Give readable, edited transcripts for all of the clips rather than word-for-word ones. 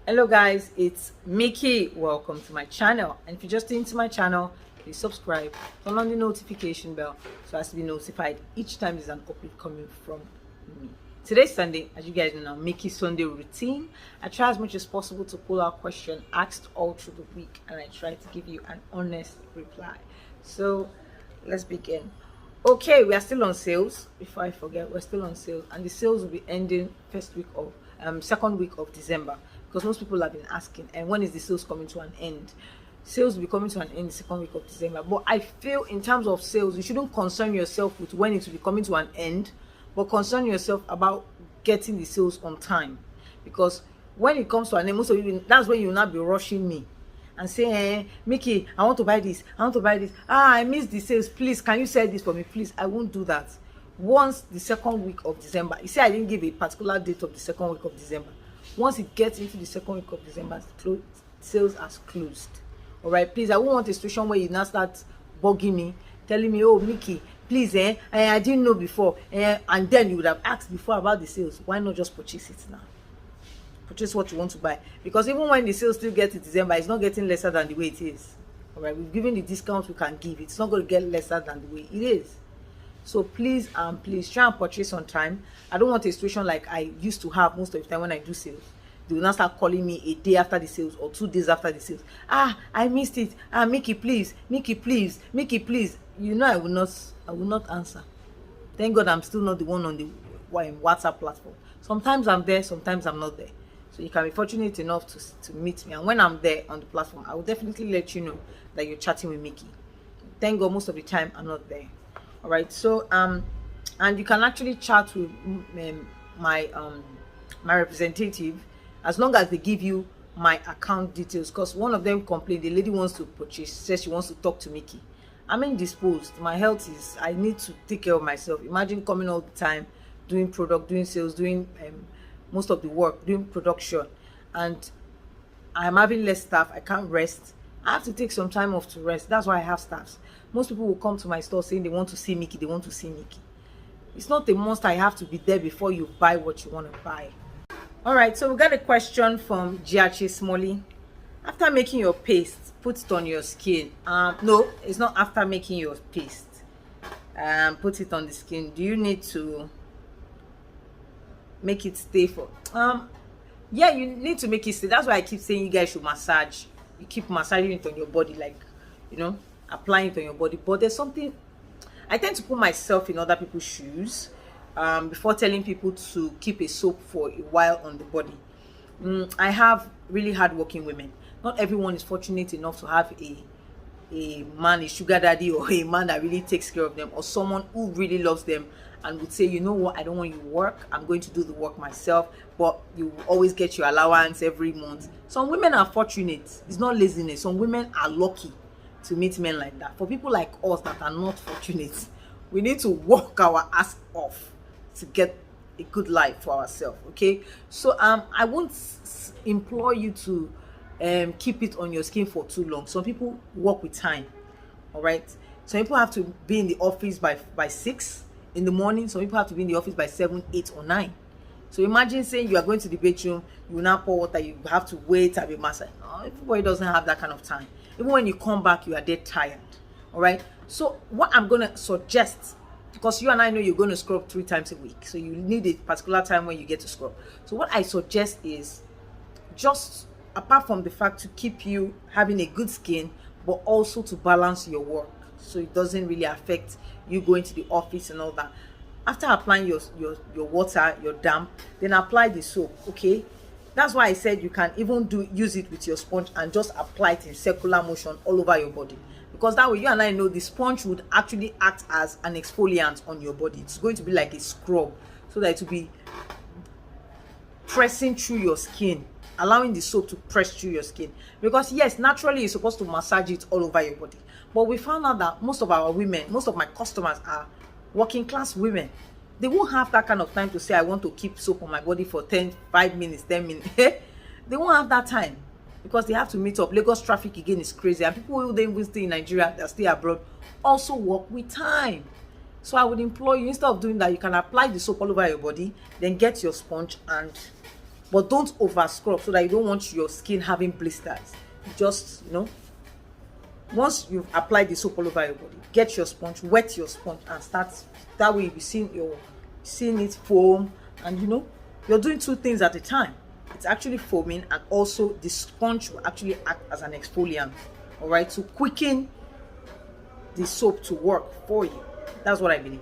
Hello guys, it's Mickey. Welcome to my channel, and if you're just into my channel, please subscribe, turn on the notification bell so as to be notified each time there's an upload coming from me. Today's Sunday, as you guys know, Mickey's Sunday routine. I try as much as possible to pull out question asked all through the week, and I try to give you an honest reply. So let's begin. Okay, we are still on sales. Before I forget, we're still on sales, and the sales will be ending second week of December, because most people have been asking, and when is the sales coming to an end? Sales will be coming to an end the second week of December. But I feel in terms of sales, you shouldn't concern yourself with when it will be coming to an end, but concern yourself about getting the sales on time. Because when it comes to an end, most of you, that's when you will not be rushing me and say, Mickey, I want to buy this, I want to buy this. I missed the sales, please can you sell this for me? Please, I won't do that. Once the second week of December, you see, I didn't give a particular date of the second week of December. Once it gets into the second week of December, sales has closed. All right, please, I won't want a situation where you now start bugging me, telling me, oh Mickey, please, I didn't know before, and then you would have asked before about the sales. Why not just purchase it now? Purchase what you want to buy, because even when the sales still get to December, it's not getting lesser than the way it is. All right, we've given the discount we can give. It's not going to get lesser than the way it is. So please try and purchase on time. I don't want a situation like I used to have most of the time when I do sales. They will not start calling me a day after the sales or 2 days after the sales. I missed it. Mickey, please, Mickey, please, Mickey, please. You know I will not answer. Thank God I'm still not the one on the WhatsApp platform. Sometimes I'm there, sometimes I'm not there. So you can be fortunate enough to meet me, and when I'm there on the platform, I will definitely let you know that you're chatting with Mickey. Thank God most of the time I'm not there. All right, so and you can actually chat with my representative, as long as they give you my account details, because one of them complained, the lady wants to purchase, says she wants to talk to Mickey. I'm indisposed. My health is, I need to take care of myself. Imagine coming all the time, doing product, doing sales, doing most of the work, doing production, and I'm having less staff. I can't rest. I have to take some time off to rest. That's why I have staffs. Most people will come to my store saying they want to see Mickey, they want to see Mickey. It's not a must I have to be there before you buy what you want to buy. All right, so we got a question from Giachi Smolly. After making your paste, put it on your skin. No, it's not after making your paste. Put it on the skin. Do you need to make it stay for yeah, you need to make it stay. That's why I keep saying you guys should massage. You keep massaging it on your body, like, you know, applying it on your body. But there's something, I tend to put myself in other people's shoes before telling people to keep a soap for a while on the body. I have really hardworking women. Not everyone is fortunate enough to have a man, a sugar daddy, or a man that really takes care of them, or someone who really loves them and would say, you know what, I don't want you to work, I'm going to do the work myself, but you will always get your allowance every month. Some women are fortunate. It's not laziness. Some women are lucky to meet men like that. For people like us that are not fortunate, we need to work our ass off to get a good life for ourselves. Okay, so I won't implore you to keep it on your skin for too long. Some people work with time. All right, some people have to be in the office by 6 in the morning. Some people have to be in the office by 7, 8, or 9. So imagine saying you are going to the bedroom, you will now pour water, you have to wait, have a massage. No, everybody doesn't have that kind of time. Even when you come back, you are dead tired. All right, so what I'm going to suggest, because you and I know you're going to scrub 3 times a week, so you need a particular time when you get to scrub. So what I suggest is, just apart from the fact to keep you having a good skin, but also to balance your work, so it doesn't really affect you going to the office and all that. After applying your water, your damp, then apply the soap. Okay, that's why I said you can even use it with your sponge and just apply it in circular motion all over your body, because that way you and I know the sponge would actually act as an exfoliant on your body. It's going to be like a scrub, so that it will be pressing through your skin, allowing the soap to press through your skin. Because yes, naturally you're supposed to massage it all over your body, but we found out that most of our women, most of my customers are working class women. They won't have that kind of time to say, I want to keep soap on my body for 5 minutes, 10 minutes. They won't have that time, because they have to meet up. Lagos traffic again is crazy, and people who don't even stay in Nigeria, that stay abroad, also work with time. So I would implore you, instead of doing that, you can apply the soap all over your body, then get your sponge and but don't over scrub so that you don't want your skin having blisters. Just, once you've applied the soap all over your body, get your sponge, wet your sponge, and start. That way you'll be seeing it foam, and you're doing two things at a time. It's actually foaming, and also the sponge will actually act as an exfoliant, all right, to quicken the soap to work for you. That's what I believe.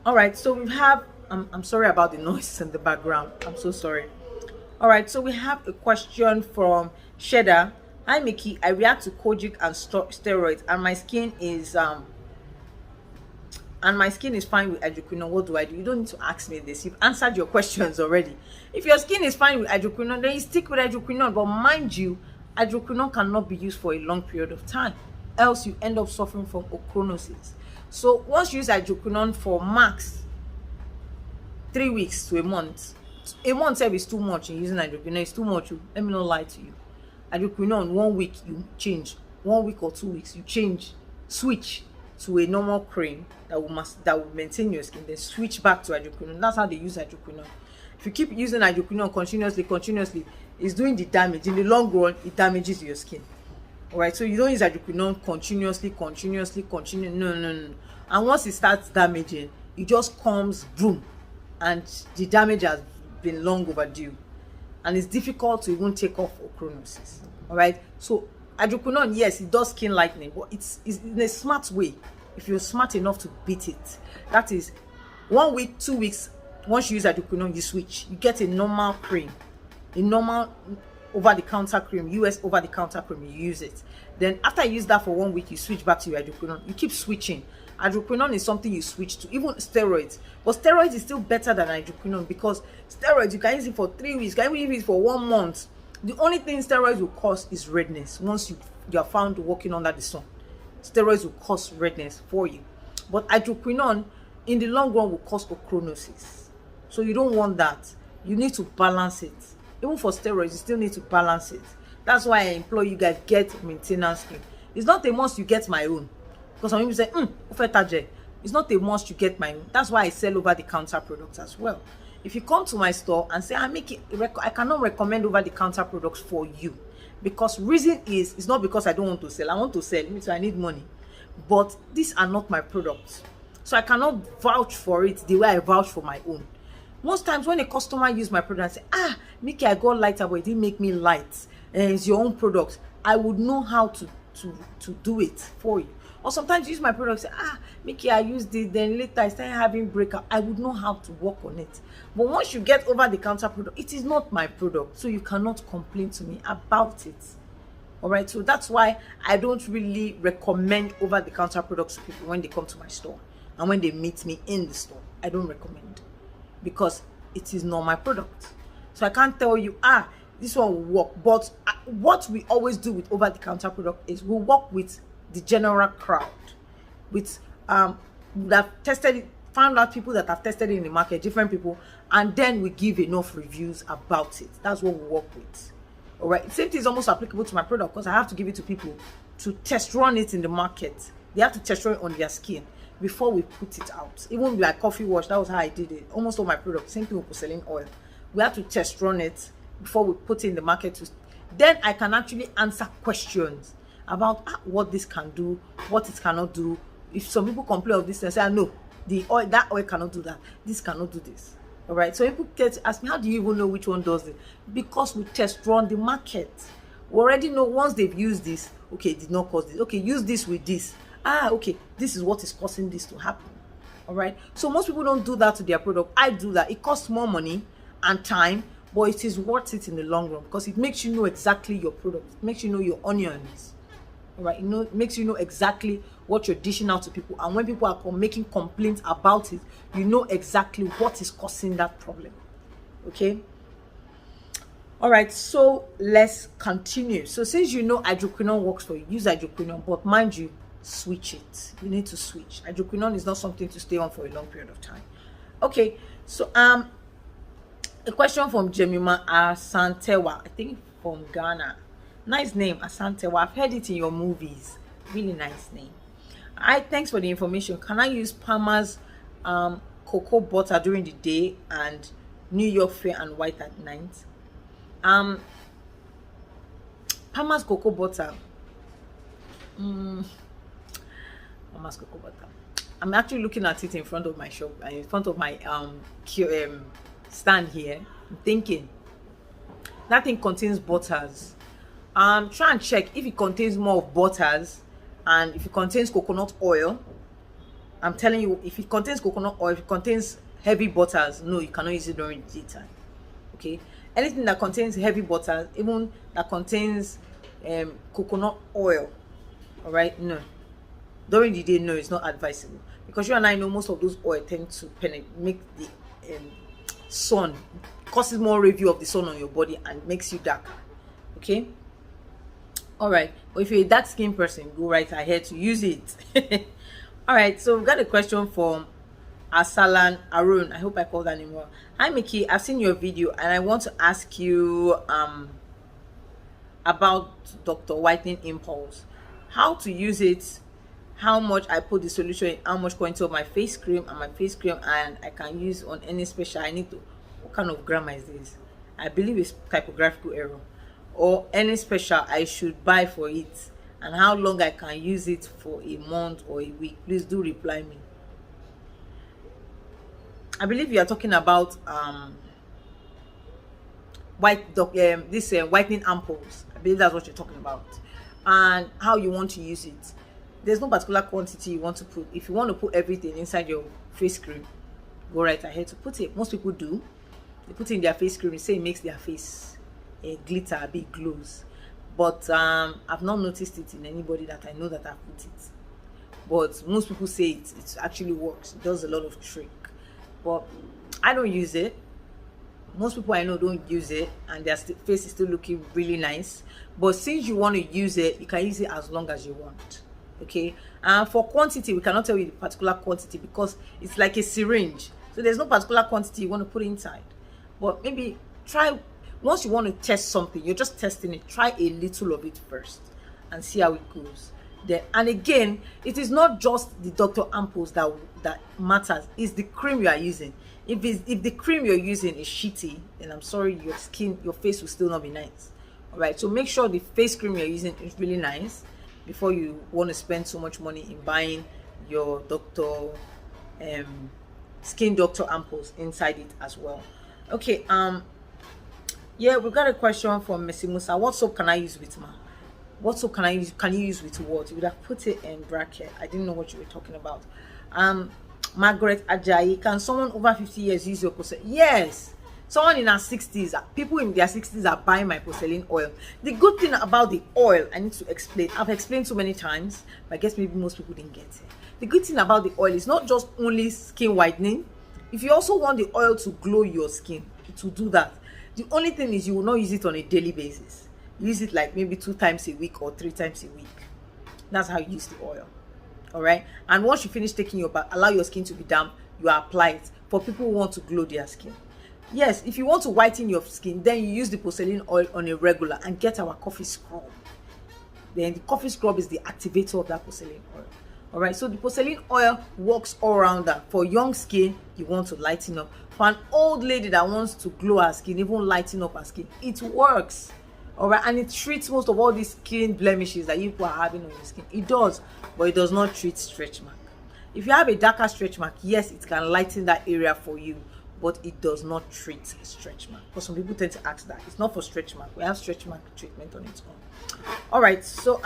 All right, so we have I'm sorry about the noise in the background. I'm so sorry. All right, so we have a question from Sheda. Hi Mickey, I react to kojic and steroids, and my skin is fine with hydroquinone. What do I do? You don't need to ask me this. You've answered your questions already. If your skin is fine with hydroquinone, then you stick with hydroquinone. But mind you, hydroquinone cannot be used for a long period of time, else you end up suffering from ochronosis. So once you use hydroquinone for max 3 weeks to a month is too much. In using hydroquinone, it's too much. Let me not lie to you. Hydroquinone, 1 week you change, 1 week or 2 weeks you change, switch to a normal cream that will maintain your skin, then switch back to hydroquinone. That's how they use hydroquinone. If you keep using hydroquinone continuously, it's doing the damage. In the long run, it damages your skin. All right, so you don't use hydroquinone continuously. No. And once it starts damaging, it just comes boom, and the damage has been long overdue, and it's difficult to even take off ochronosis. All right, so hydroquinone, yes, it does skin lightening, but it's in a smart way. If you're smart enough to beat it, that is 1 week, 2 weeks. Once you use hydroquinone, you switch, you get a normal cream, a normal over-the-counter cream, US over-the-counter cream. You use it, then after you use that for 1 week, you switch back to your hydroquinone. You keep switching. Hydroquinone is something you switch to, even steroids. But steroids is still better than hydroquinone, because steroids you can use it for 3 weeks, you can even use it for 1 month. The only thing steroids will cause is redness. Once you are found working under the sun, steroids will cause redness for you. But hydroquinone in the long run will cause ochronosis. So you don't want that. You need to balance it. Even for steroids, you still need to balance it. That's why I implore you guys, get maintenance cream. It's not a must you get my own, because some people say, it's not a must you get my own. That's why I sell over-the-counter products as well. If you come to my store and say, I cannot recommend over-the-counter products for you, because reason is, it's not because I don't want to sell. I want to sell, so I need money. But these are not my products. So I cannot vouch for it the way I vouch for my own. Most times when a customer use my product and say, Mickey, I got lighter, but it didn't make me light, and it's your own product, I would know how to do it for you. Or sometimes you use my product, say, Mickey, I used it, then later I started having breakout. I would know how to work on it. But once you get over-the-counter product, it is not my product, so you cannot complain to me about it. All right, so that's why I don't really recommend over-the-counter products to people when they come to my store and when they meet me in the store. I don't recommend, because it is not my product. So I can't tell you, this one will work. But what we always do with over-the-counter product is we work with the general crowd, with that tested it, found out people that have tested it in the market, different people, and then we give enough reviews about it. That's what we work with. All right, same thing is almost applicable to my product, because I have to give it to people to test run it in the market. They have to test run it on their skin before we put it out. Even like coffee wash, that was how I did it. Almost all my products, same thing with porcelain oil. We have to test run it before we put it in the market. Then I can actually answer questions about what this can do, what it cannot do. If some people complain of this and say, no, that oil cannot do that, this cannot do this. All right, so people get to ask me, how do you even know which one does it? Because we test run the market. We already know once they've used this, okay, it did not cause this. Okay, use this with this. Okay, this is what is causing this to happen. All right, so most people don't do that to their product. I do that. It costs more money and time, but it is worth it in the long run, because it makes you know exactly your product. It makes you know your onions. All right, it makes you know exactly what you're dishing out to people, and when people are making complaints about it, you know exactly what is causing that problem. Okay. All right, so let's continue. So since you know hydroquinone works for you, use hydroquinone, but mind you, switch it. You need to switch. Hydroquinone is not something to stay on for a long period of time. Okay, so a question from Jemima Asantewa, I think from Ghana. Nice name, Asantewa. I've heard it in your movies. Really nice name. Thanks for the information. Can I use Palmer's cocoa butter during the day and New York fair and white at night. Palmer's cocoa butter. Palmer's cocoa butter. I'm actually looking at it in front of my shop, in front of my stand here. I'm thinking that thing contains butters. Try and check if it contains more of butters and if it contains coconut oil. I'm telling you, if it contains coconut oil, if it contains heavy butters, no, you cannot use it during the daytime. Okay, anything that contains heavy butters, even that contains coconut oil, all right, no, during the day, no, it's not advisable, because you and I know most of those oil tend to make the sun, causes more review of the sun on your body and makes you darker. Okay, all right, but if you're a dark skinned person, go right ahead to use it. All right, so we've got a question from Asalan Arun. I hope I called that name well. Hi Mickey, I've seen your video and I want to ask you about Dr. Whitening Impulse, how to use it, how much I put the solution in, how much quantity of my face cream, and I can use on any special. I need to, what kind of grammar is this? I believe it's typographical error. Or any special I should buy for it, and how long I can use it for, a month or a week. Please do reply me. I believe you are talking about whitening ampoules. I believe that's what you're talking about, and how you want to use it. There's no particular quantity you want to put. If you want to put everything inside your face cream, go right ahead to put it. Most people do. They put it in their face cream. They say it makes their face glitter, a bit glows. But I've not noticed it in anybody that I know that I've put it. But most people say it actually works. It does a lot of trick. But I don't use it. Most people I know don't use it, and their face is still looking really nice. But since you want to use it, you can use it as long as you want. Okay, and for quantity, we cannot tell you the particular quantity because it's like a syringe, so there's no particular quantity you want to put inside. But maybe try, once you want to test something, you're just testing it, try a little of it first and see how it goes. Then, and again, it is not just the Dr. Ampoules that matters, it's the cream you are using. If the cream you're using is shitty, then I'm sorry, your face will still not be nice. All right, so make sure the face cream you're using is really nice before you want to spend so much money in buying your skin Dr. Ampoules inside it as well. Okay, yeah, we've got a question from Messi Musa. What soap can I use with, ma? What soap can I use? Can you use with what? You would have put it in bracket. I didn't know what you were talking about. Margaret Ajayi, can someone over 50 years use your porcelain? Yes, someone in our 60s, people in their 60s are buying my porcelain oil. The good thing about the oil, I need to explain. I've explained so many times, but I guess maybe most people didn't get it. The good thing about the oil is not just only skin whitening. If you also want the oil to glow your skin, it will do that. The only thing is you will not use it on a daily basis. Use it like maybe 2 times a week or 3 times a week. That's how you use the oil. All right, and once you finish taking your bath, allow your skin to be damp, you apply it. For people who want to glow their skin, yes, if you want to whiten your skin, then you use the porcelain oil on a regular and get our coffee scrub. Then the coffee scrub is the activator of that porcelain oil. All right, so the porcelain oil works all around that. For young skin, you want to lighten up. For an old lady that wants to glow her skin, even lighten up her skin, it works. All right, and it treats most of all these skin blemishes that you people are having on your skin. It does, but it does not treat stretch mark. If you have a darker stretch mark, yes, it can lighten that area for you, but it does not treat stretch mark. Because some people tend to ask that. It's not for stretch mark. We have stretch mark treatment on its own. All right, so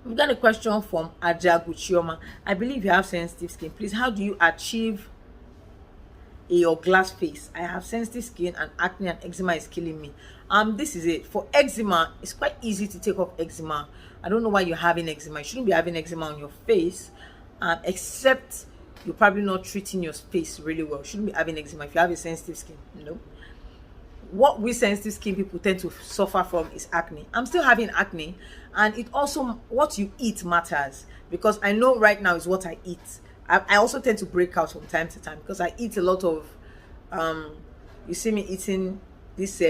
we got a question from Aja Guchioma. I believe you have sensitive skin. Please, how do you achieve your glass face? I have sensitive skin and acne and eczema is killing me. This is it. For eczema, it's quite easy to take off eczema. I don't know why you're having eczema. You shouldn't be having eczema on your face, except you're probably not treating your face really well. You shouldn't be having eczema if you have a sensitive skin. No. What we sensitive skin people tend to suffer from is acne. I'm still having acne, and it also, what you eat matters, because I know right now is what I eat. I also tend to break out from time to time because I eat a lot of you see me eating this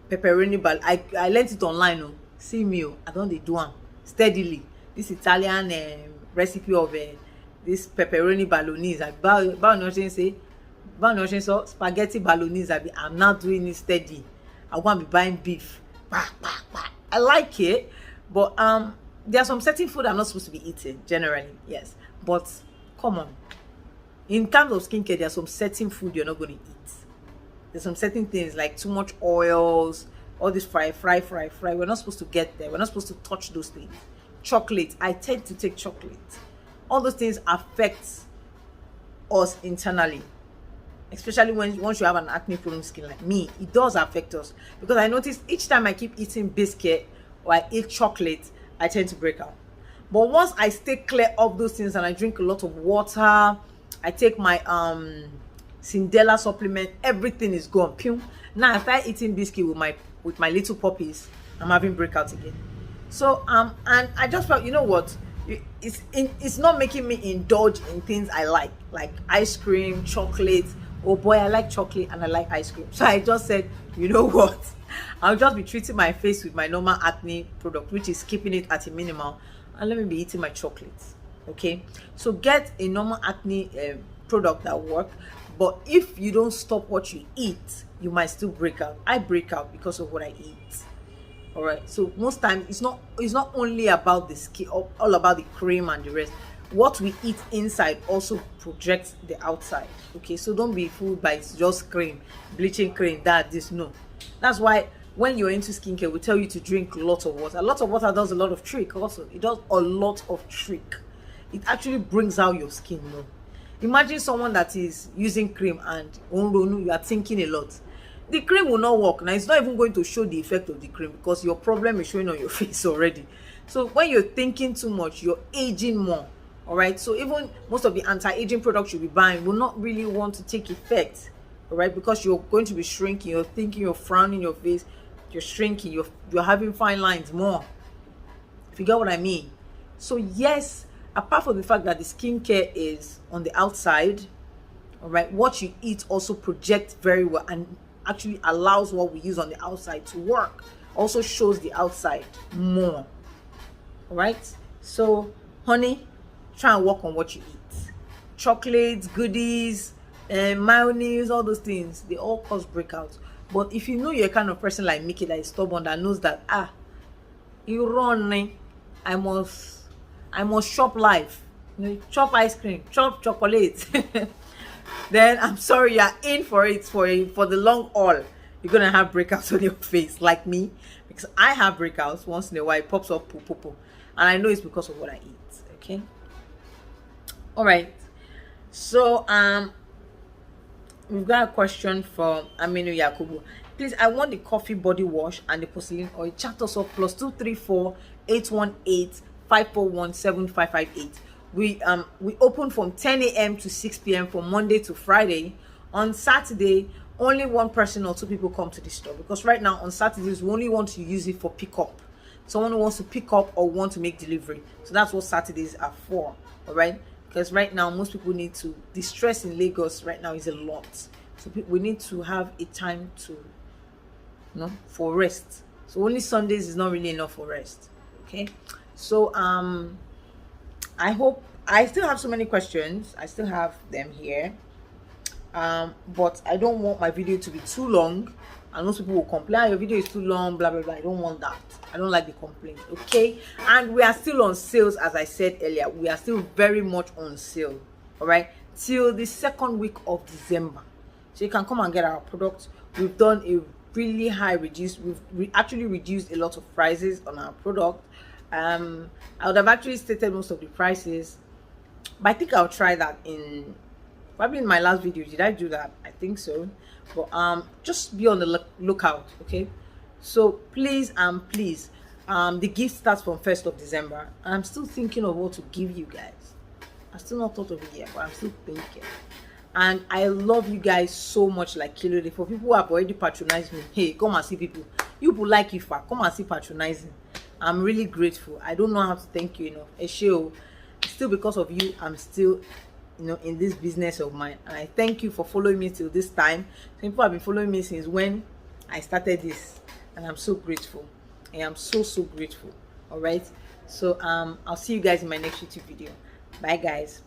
pepperoni ball. I learned it online. Oh, see me, I don't do them steadily. This Italian recipe of this pepperoni bolognese. So spaghetti bolognese. I'm not doing it steady. I want to be buying beef. I like it, but there are some certain food I'm not supposed to be eating generally. Yes, but come on. In terms of skincare, there are some certain food you're not going to eat. There's some certain things like too much oils, all this fry. We're not supposed to get there. We're not supposed to touch those things. Chocolate. I tend to take chocolate. All those things affect us internally, especially once you have an acne prone skin like me. It does affect us, because I notice each time I keep eating biscuit or I eat chocolate, I tend to break out. But once I stay clear of those things and I drink a lot of water, I take my Cinderella supplement, everything is gone. Pew. Now if I eating biscuit with my little puppies, I'm having breakouts again. So and I just felt, you know what, it's not making me indulge in things I like ice cream, chocolate. Oh boy, I like chocolate and I like ice cream. So I just said, you know what, I'll just be treating my face with my normal acne product, which is keeping it at a minimal, and let me be eating my chocolates. Okay, so get a normal acne product that work. But if you don't stop what you eat, you might still break out. I break out because of what I eat. All right, so most times it's not only about the skin, all about the cream and the rest. What we eat inside also projects the outside. Okay, so don't be fooled by it's just cream, bleaching cream, this. No, that's why when you're into skincare, we tell you to drink lots of water. A lot of water does a lot of trick. Also, it does a lot of trick. It actually brings out your skin more. Imagine someone that is using cream and you are thinking a lot. The cream will not work. Now it's not even going to show the effect of the cream, because your problem is showing on your face already. So when you're thinking too much, you're aging more. All right, so even most of the anti-aging products you'll be buying will not really want to take effect. All right, because you're going to be shrinking, you're thinking, you're frowning your face, you're shrinking, you're having fine lines more, if you get what I mean. So yes, apart from the fact that the skincare is on the outside, all right, what you eat also projects very well and actually allows what we use on the outside to work, also shows the outside more. All right, so honey, try and work on what you eat. Chocolates, goodies, mayonnaise, all those things, they all cause breakouts. But if you know you're a kind of person like Mickey that is stubborn, that knows that you run, I must shop life, chop ice cream, chop chocolate, then I'm sorry, you're in for it for the long haul. You're gonna have breakouts on your face like me, because I have breakouts once in a while. It pops up, and I know it's because of what I eat. Okay. All right. So we've got a question from Aminu Yakubu. Please, I want the coffee body wash and the porcelain oil. Chat us up +234 818 541 7558. We open from 10 a.m. to 6 p.m. from Monday to Friday. On Saturday, only one person or two people come to the store, because right now on Saturdays we only want to use it for pickup. Someone who wants to pick up or want to make delivery. So that's what Saturdays are for. All right, because right now most people need to, the stress in Lagos right now is a lot. So we need to have a time to, for rest. So only Sundays is not really enough for rest. Okay, so I hope, I still have so many questions. I still have them here, but I don't want my video to be too long, and most people will complain, your video is too long, blah blah blah. I don't want that. I don't like the complaint. Okay, and we are still on sales. As I said earlier, we are still very much on sale. All right, till the second week of December, so you can come and get our products. We've done a really high reduce. We've actually reduced a lot of prices on our product. I would have actually stated most of the prices, but I think I'll try that probably in my last video. Did I do that? I think so. But just be on the lookout. Okay, so please, the gift starts from 1st of December, and I'm still thinking of what to give you guys. I still not thought of it yet, but I'm still thinking. And I love you guys so much, like Kilo. For people who have already patronized me, hey, come and see people. You people like Ifa, come and see patronizing. I'm really grateful. I don't know how to thank you enough. Esheo, still because of you, I'm still, in this business of mine. And I thank you for following me till this time. Some people have been following me since when I started this, and I'm so grateful. I am so grateful. All right. So I'll see you guys in my next YouTube video. Bye, guys.